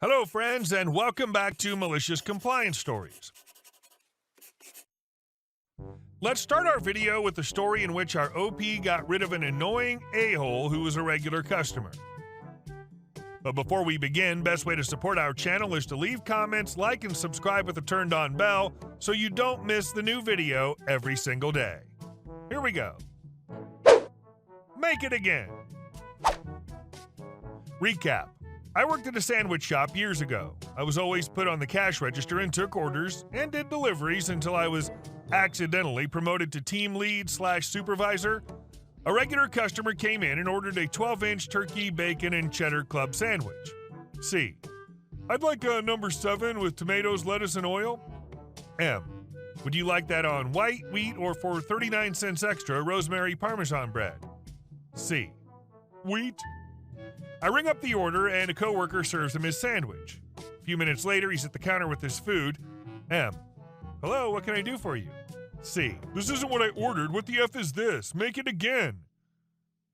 Hello, friends, and welcome back to Malicious Compliance Stories. Let's start our video with the story in which our OP got rid of an annoying a-hole who was a regular customer. But before we begin, best way to support our channel is to leave comments, like, and subscribe with a turned-on bell so you don't miss the new video every single day. Here we go. Make it again. Recap. I worked at a sandwich shop years ago. I was always put on the cash register and took orders and did deliveries until I was accidentally promoted to team lead/supervisor. A regular customer came in and ordered a 12-inch turkey, bacon, and cheddar club sandwich. C. I'd like a number 7 with tomatoes, lettuce, and oil. M. Would you like that on white, wheat, or for 39 cents extra, rosemary Parmesan bread? C. Wheat. I ring up the order and a coworker serves him his sandwich. A few minutes later, he's at the counter with his food. M. Hello, what can I do for you? C. This isn't what I ordered. What the F is this? Make it again.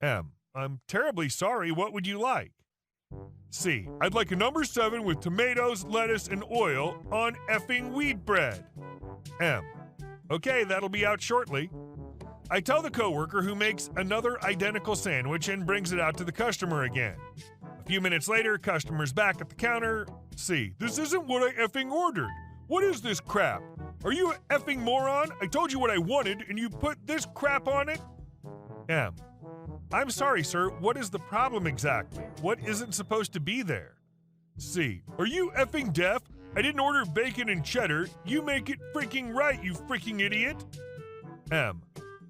M. I'm terribly sorry. What would you like? C. I'd like a number 7 with tomatoes, lettuce, and oil on effing wheat bread. M. Okay, that'll be out shortly. I tell the coworker, who makes another identical sandwich and brings it out to the customer again. A few minutes later, customer's back at the counter. C. This isn't what I effing ordered. What is this crap? Are you an effing moron? I told you what I wanted and you put this crap on it? M. I'm sorry, sir. What is the problem exactly? What isn't supposed to be there? C. Are you effing deaf? I didn't order bacon and cheddar. You make it freaking right, you freaking idiot. M.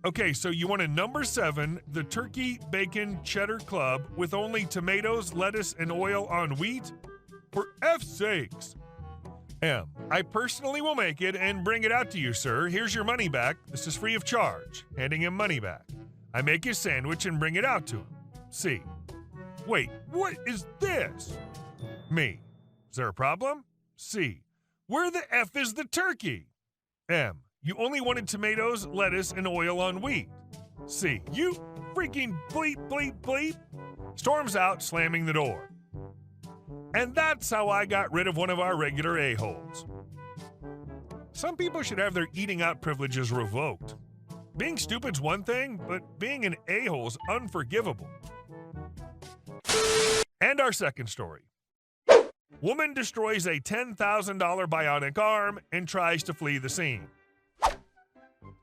Okay, so you want a number 7, the turkey, bacon, cheddar club with only tomatoes, lettuce, and oil on wheat? For F's sakes. M. I personally will make it and bring it out to you, sir. Here's your money back. This is free of charge. Handing him money back. I make his sandwich and bring it out to him. C. Wait, what is this? Me. Is there a problem? C. Where the F is the turkey? M. You only wanted tomatoes, lettuce, and oil on wheat. C. You freaking bleep, bleep, bleep. Storms out, slamming the door. And that's how I got rid of one of our regular a-holes. Some people should have their eating out privileges revoked. Being stupid's one thing, but being an a-hole's unforgivable. And our second story. Woman destroys a $10,000 bionic arm and tries to flee the scene.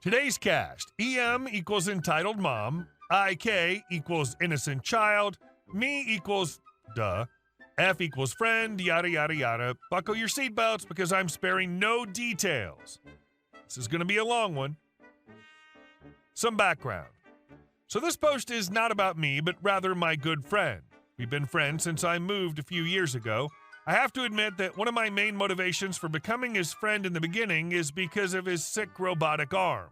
Today's cast: EM equals entitled mom, IK equals innocent child, me equals duh, F equals friend, yada yada yada. Buckle your seatbelts because I'm sparing no details. This is going to be a long one. Some background. So this post is not about me, but rather my good friend. We've been friends since I moved a few years ago. I have to admit that one of my main motivations for becoming his friend in the beginning is because of his sick robotic arm.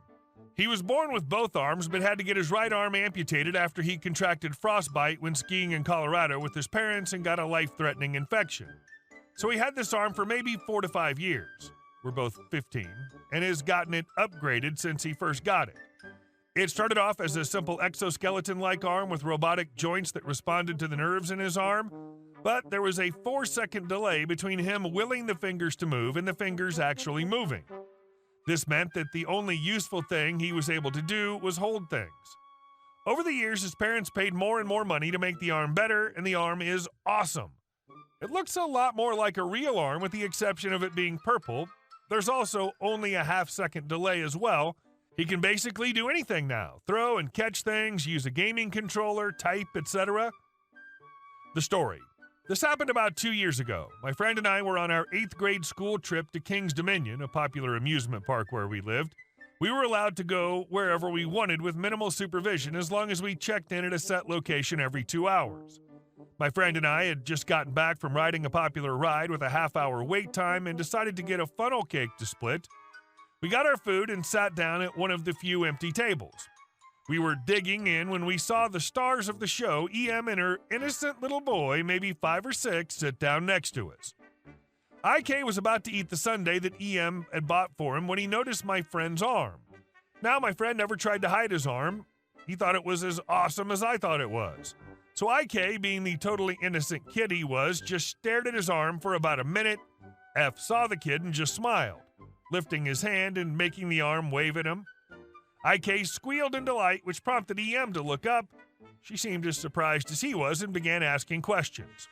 He was born with both arms, but had to get his right arm amputated after he contracted frostbite when skiing in Colorado with his parents and got a life-threatening infection. So he had this arm for maybe 4 to 5 years. We're both 15, and has gotten it upgraded since he first got it. It started off as a simple exoskeleton-like arm with robotic joints that responded to the nerves in his arm, but there was a 4-second delay between him willing the fingers to move and the fingers actually moving. This meant that the only useful thing he was able to do was hold things. Over the years, his parents paid more and more money to make the arm better, and the arm is awesome. It looks a lot more like a real arm with the exception of it being purple. There's also only a half-second delay as well. He can basically do anything now: throw and catch things, use a gaming controller, type, etc. The story. This happened about 2 years ago. My friend and I were on our 8th grade school trip to King's Dominion, a popular amusement park where we lived. We were allowed to go wherever we wanted with minimal supervision as long as we checked in at a set location every 2 hours. My friend and I had just gotten back from riding a popular ride with a half-hour wait time and decided to get a funnel cake to split. We got our food and sat down at one of the few empty tables. We were digging in when we saw the stars of the show, EM and her innocent little boy, maybe 5 or 6, sit down next to us. IK was about to eat the sundae that EM had bought for him when he noticed my friend's arm. Now, my friend never tried to hide his arm. He thought it was as awesome as I thought it was. So IK, being the totally innocent kid he was, just stared at his arm for about a minute. F saw the kid and just smiled, lifting his hand and making the arm wave at him. IK squealed in delight, which prompted EM to look up. She seemed as surprised as he was and began asking questions.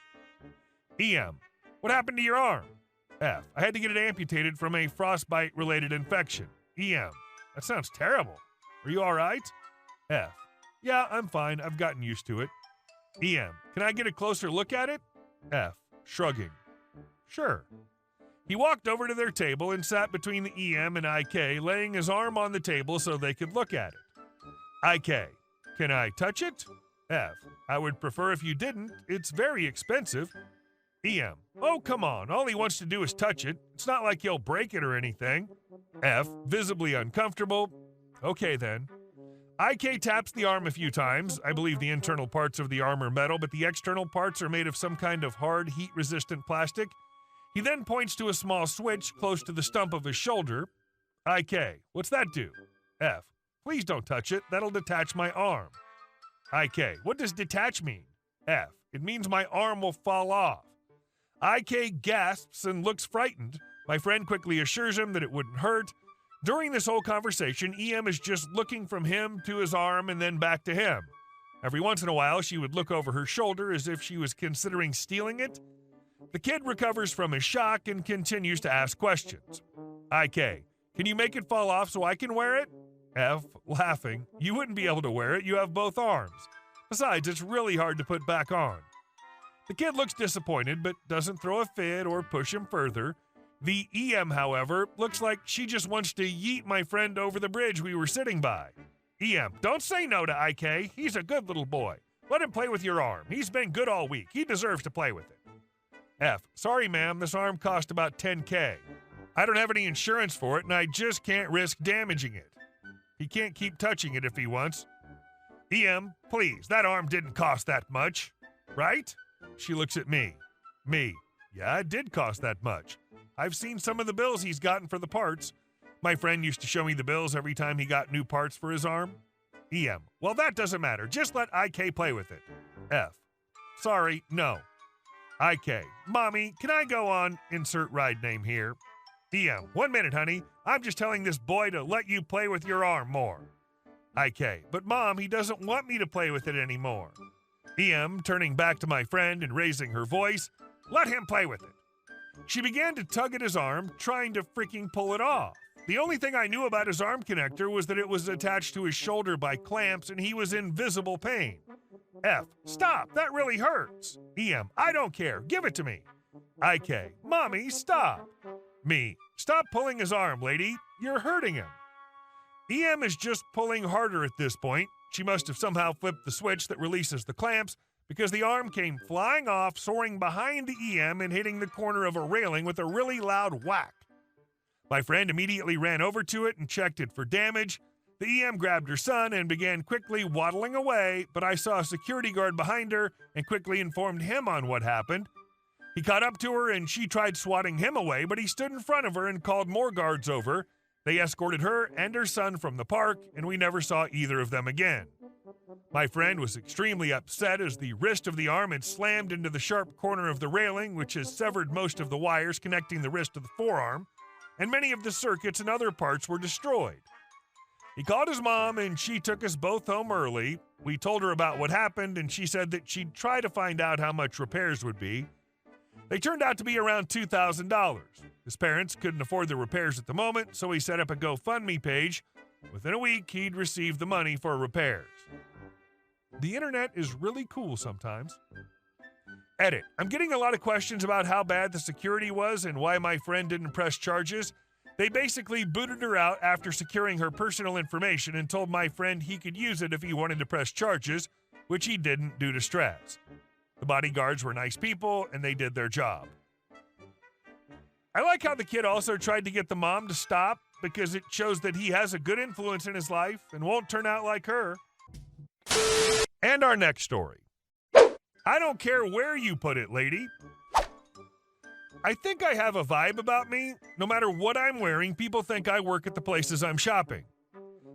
EM, what happened to your arm? F, I had to get it amputated from a frostbite-related infection. EM, that sounds terrible. Are you all right? F, yeah, I'm fine. I've gotten used to it. EM, can I get a closer look at it? F, shrugging. Sure. He walked over to their table and sat between the EM and IK, laying his arm on the table so they could look at it. IK, can I touch it? F, I would prefer if you didn't. It's very expensive. EM, oh, come on. All he wants to do is touch it. It's not like he'll break it or anything. F, visibly uncomfortable. Okay, then. IK taps the arm a few times. I believe the internal parts of the arm are metal, but the external parts are made of some kind of hard, heat-resistant plastic. He then points to a small switch close to the stump of his shoulder. IK, what's that do? F, please don't touch it. That'll detach my arm. IK, what does detach mean? F, it means my arm will fall off. IK gasps and looks frightened. My friend quickly assures him that it wouldn't hurt. During this whole conversation, EM is just looking from him to his arm and then back to him. Every once in a while, she would look over her shoulder as if she was considering stealing it. The kid recovers from his shock and continues to ask questions. IK, can you make it fall off so I can wear it? F, laughing, you wouldn't be able to wear it. You have both arms. Besides, it's really hard to put back on. The kid looks disappointed, but doesn't throw a fit or push him further. The EM, however, looks like she just wants to yeet my friend over the bridge we were sitting by. EM, don't say no to IK. He's a good little boy. Let him play with your arm. He's been good all week. He deserves to play with it. F, sorry, ma'am. This arm cost about $10K. I don't have any insurance for it, and I just can't risk damaging it. He can't keep touching it if he wants. EM, please, that arm didn't cost that much, right? She looks at me. Me, yeah, it did cost that much. I've seen some of the bills he's gotten for the parts. My friend used to show me the bills every time he got new parts for his arm. EM, well, that doesn't matter. Just let IK play with it. F, sorry, no. IK, Mommy, can I go on insert ride name here? EM, 1 minute, honey. I'm just telling this boy to let you play with your arm more. IK, but Mom, he doesn't want me to play with it anymore. EM, turning back to my friend and raising her voice, let him play with it. She began to tug at his arm, trying to freaking pull it off. The only thing I knew about his arm connector was that it was attached to his shoulder by clamps and he was in visible pain. F, stop, that really hurts. EM, I don't care, give it to me. IK, Mommy, stop. Me, stop pulling his arm, lady, you're hurting him. EM is just pulling harder at this point. She must have somehow flipped the switch that releases the clamps because the arm came flying off, soaring behind the EM and hitting the corner of a railing with a really loud whack. My friend immediately ran over to it and checked it for damage. The EM grabbed her son and began quickly waddling away, but I saw a security guard behind her and quickly informed him on what happened. He caught up to her and she tried swatting him away, but he stood in front of her and called more guards over. They escorted her and her son from the park, and we never saw either of them again. My friend was extremely upset as the wrist of the arm had slammed into the sharp corner of the railing, which has severed most of the wires connecting the wrist to the forearm, and many of the circuits and other parts were destroyed. He called his mom, and she took us both home early. We told her about what happened, and she said that she'd try to find out how much repairs would be. They turned out to be around $2,000. His parents couldn't afford the repairs at the moment, so he set up a GoFundMe page. Within a week, he'd received the money for repairs. The internet is really cool sometimes. Edit. I'm getting a lot of questions about how bad the security was and why my friend didn't press charges. They basically booted her out after securing her personal information and told my friend he could use it if he wanted to press charges, which he didn't due to stress. The bodyguards were nice people, and they did their job. I like how the kid also tried to get the mom to stop because it shows that he has a good influence in his life and won't turn out like her. And our next story. I don't care where you put it, lady. I think I have a vibe about me. No matter what I'm wearing, people think I work at the places I'm shopping.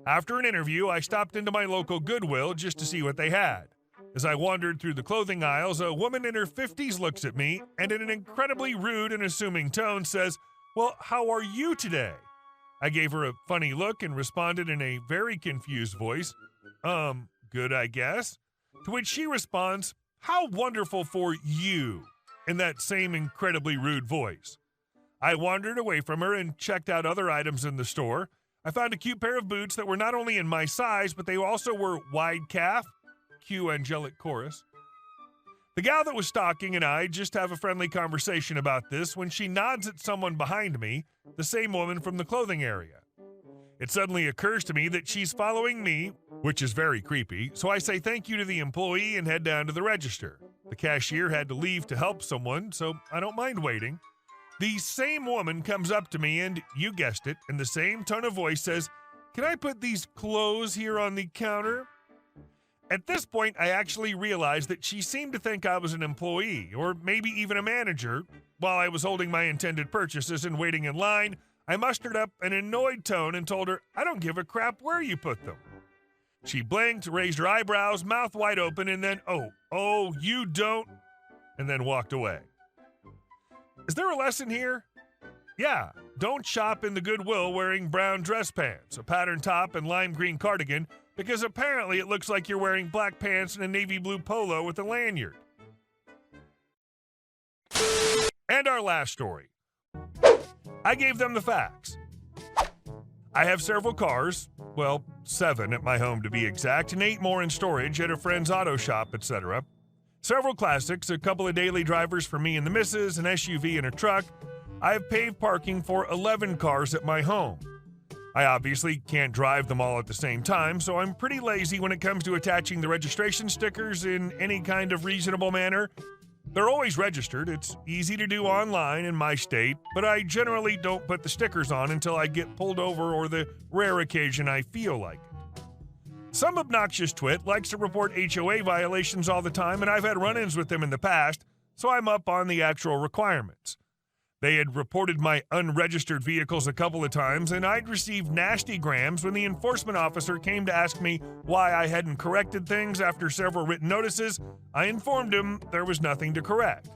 After an interview, I stopped into my local Goodwill just to see what they had. As I wandered through the clothing aisles, a woman in her 50s looks at me and in an incredibly rude and assuming tone says, "Well, how are you today?" I gave her a funny look and responded in a very confused voice, good, I guess." To which she responds, "How wonderful for you," in that same incredibly rude voice. I wandered away from her and checked out other items in the store. I found a cute pair of boots that were not only in my size, but they also were wide calf. Cue angelic chorus. The gal that was stalking and I just have a friendly conversation about this when she nods at someone behind me, the same woman from the clothing area. It suddenly occurs to me that she's following me, which is very creepy, so I say thank you to the employee and head down to the register. The cashier had to leave to help someone, so I don't mind waiting. The same woman comes up to me and, you guessed it, in the same tone of voice says, "Can I put these clothes here on the counter?" At this point, I actually realized that she seemed to think I was an employee, or maybe even a manager. While I was holding my intended purchases and waiting in line, I mustered up an annoyed tone and told her, "I don't give a crap where you put them." She blinked, raised her eyebrows, mouth wide open, and then, oh, you don't, and then walked away. Is there a lesson here? Yeah, don't shop in the Goodwill wearing brown dress pants, a patterned top, and lime green cardigan, because apparently it looks like you're wearing black pants and a navy blue polo with a lanyard. And our last story. I gave them the facts. I have several cars, well, 7 at my home to be exact, and 8 more in storage at a friend's auto shop, etc. Several classics, a couple of daily drivers for me and the missus, an SUV and a truck. I have paved parking for 11 cars at my home. I obviously can't drive them all at the same time, so I'm pretty lazy when it comes to attaching the registration stickers in any kind of reasonable manner. They're always registered. It's easy to do online in my state, but I generally don't put the stickers on until I get pulled over or the rare occasion I feel like it. Some obnoxious twit likes to report HOA violations all the time, and I've had run-ins with them in the past, so I'm up on the actual requirements. They had reported my unregistered vehicles a couple of times, and I'd received nasty grams when the enforcement officer came to ask me why I hadn't corrected things after several written notices. I informed him there was nothing to correct.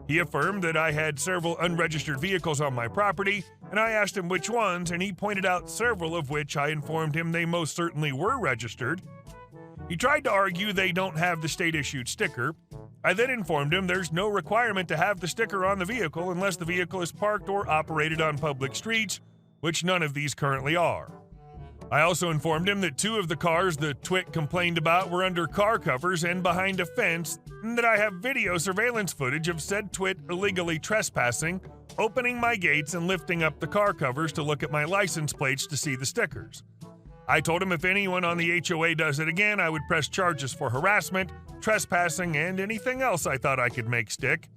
He affirmed that I had several unregistered vehicles on my property, and I asked him which ones, and he pointed out several of which I informed him they most certainly were registered. He tried to argue they don't have the state-issued sticker. I then informed him there's no requirement to have the sticker on the vehicle unless the vehicle is parked or operated on public streets, which none of these currently are. I also informed him that 2 of the cars the twit complained about were under car covers and behind a fence, and that I have video surveillance footage of said twit illegally trespassing, opening my gates and lifting up the car covers to look at my license plates to see the stickers. I told him if anyone on the HOA does it again, I would press charges for harassment, trespassing, and anything else I thought I could make stick.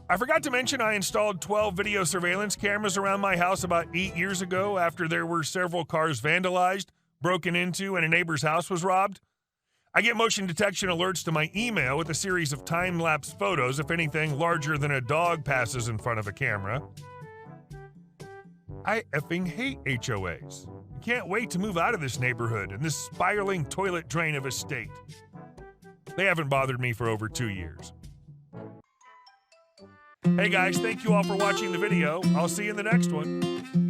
I forgot to mention I installed 12 video surveillance cameras around my house about 8 years ago after there were several cars vandalized, broken into, and a neighbor's house was robbed. I get motion detection alerts to my email with a series of time-lapse photos if anything larger than a dog passes in front of a camera. I effing hate HOAs. Can't wait to move out of this neighborhood and this spiraling toilet drain of a state. They haven't bothered me for over 2 years. Hey guys, thank you all for watching the video. I'll see you in the next one.